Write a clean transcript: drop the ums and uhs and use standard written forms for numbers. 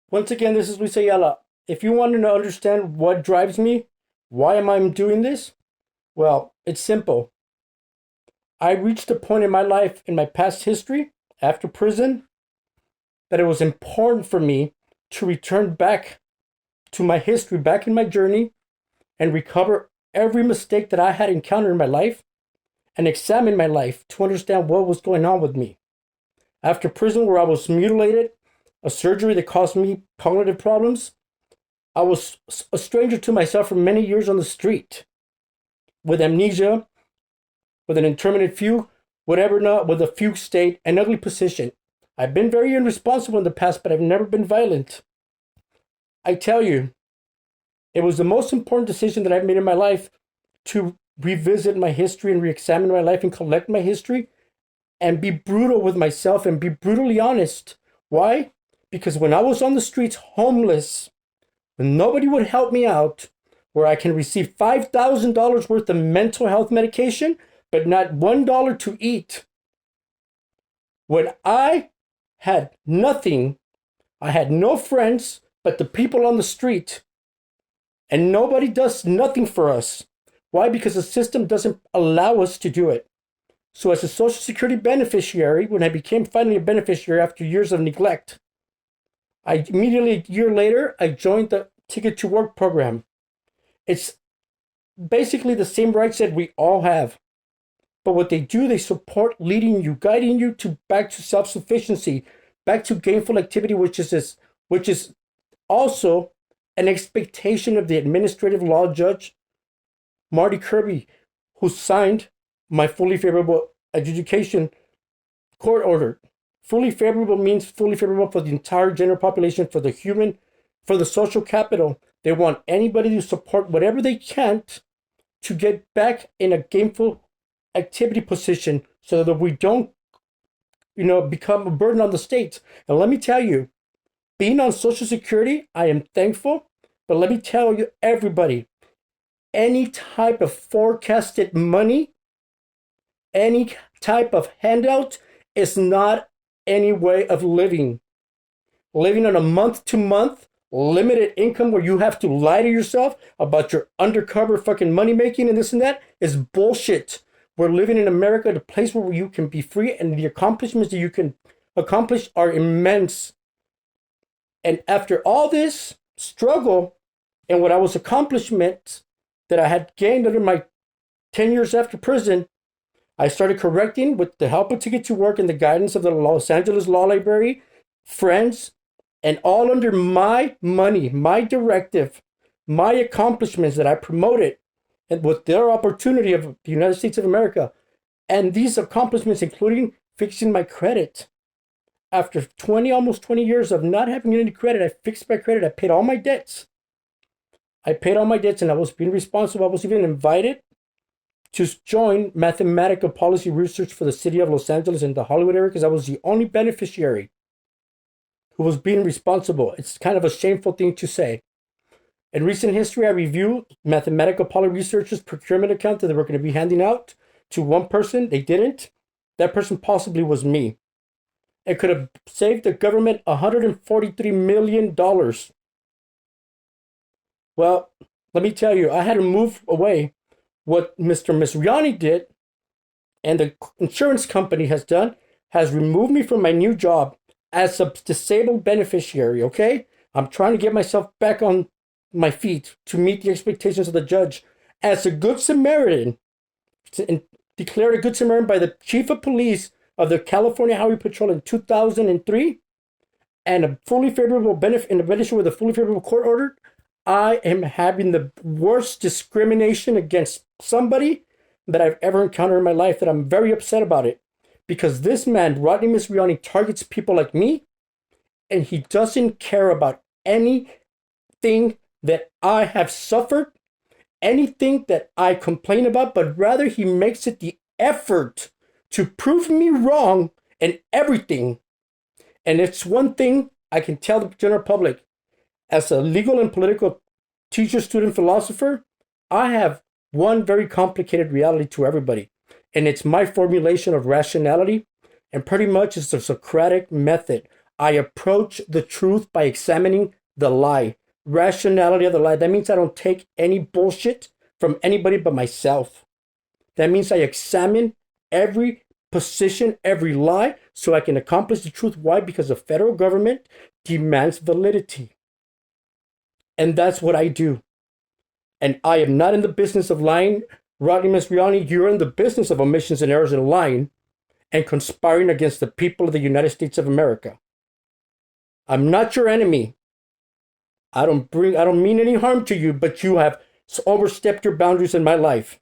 Once again, this is Luis Ayala. If you want to understand what drives me, why am I doing this? Well, it's simple. I reached a point in my life, in my past history, after prison, that it was important for me to return back to my history, back in my journey, and recover every mistake that I had encountered in my life and examine my life to understand what was going on with me. After prison, where I was mutilated, a surgery that caused me cognitive problems, I was a stranger to myself for many years on the street, with amnesia, with an intermittent fugue, whatever not, with a fugue state, an ugly position. I've been very irresponsible in the past, but I've never been violent. I tell you, it was the most important decision that I've made in my life to revisit my history and re-examine my life and collect my history and be brutal with myself and be brutally honest. Why? Because when I was on the streets homeless, when nobody would help me out, where I can receive $5,000 worth of mental health medication, but not $1 to eat. When I had nothing, I had no friends but the people on the street, and nobody does nothing for us. Why? Because the system doesn't allow us to do it. So as a Social Security beneficiary, when I became finally a beneficiary after years of neglect, I immediately, a year later, I joined the Ticket to Work program. It's basically the same rights that we all have. But what they do, they support leading you, guiding you back to self-sufficiency, back to gainful activity, which is also an expectation of the administrative law judge, Marty Kirby, who signed my fully favorable adjudication court order. Fully favorable means fully favorable for the entire general population, for the social capital. They want anybody to support whatever they can to get back in a gainful activity position so that we don't, become a burden on the state. And let me tell you, being on Social Security, I am thankful, but let me tell you, everybody, any type of forecasted money, any type of handout is not any way of living. Living on a month-to-month limited income where you have to lie to yourself about your undercover fucking money making and this and that is bullshit. We're living in America, the place where you can be free, and the accomplishments that you can accomplish are immense. And after all this struggle and what I was accomplishments that I had gained under my 10 years after prison, I started correcting with the help of Ticket to Work and the guidance of the Los Angeles Law Library, friends, and all under my money, my directive, my accomplishments that I promoted, and with their opportunity of the United States of America. And these accomplishments, including fixing my credit. After almost 20 years of not having any credit, I fixed my credit. I paid all my debts. And I was being responsible. I was even invited to join mathematical policy research for the city of Los Angeles and the Hollywood area because I was the only beneficiary who was being responsible. It's kind of a shameful thing to say. In recent history, I reviewed mathematical policy researchers' procurement account that they were going to be handing out to one person. They didn't. That person possibly was me. It could have saved the government $143 million. Well, let me tell you, I had to move away. What Mr. Mesriani did and the insurance company has done has removed me from my new job as a disabled beneficiary, okay? I'm trying to get myself back on my feet to meet the expectations of the judge as a good Samaritan, declared a good Samaritan by the chief of police of the California Highway Patrol in 2003, and a fully favorable benefit in addition with a fully favorable court order. I am having the worst discrimination against somebody that I've ever encountered in my life, that I'm very upset about it. Because this man, Rodney Mesriani, targets people like me, and he doesn't care about anything that I have suffered, anything that I complain about, but rather he makes it the effort to prove me wrong in everything. And it's one thing I can tell the general public. As a legal and political teacher, student, philosopher, I have one very complicated reality to everybody. And it's my formulation of rationality. And pretty much it's the Socratic method. I approach the truth by examining the lie, rationality of the lie. That means I don't take any bullshit from anybody but myself. That means I examine every position, every lie, so I can accomplish the truth. Why? Because the federal government demands validity. And that's what I do. And I am not in the business of lying. Rodney Mesriani, you're in the business of omissions and errors and lying and conspiring against the people of the United States of America. I'm not your enemy. I don't mean any harm to you, but you have overstepped your boundaries in my life.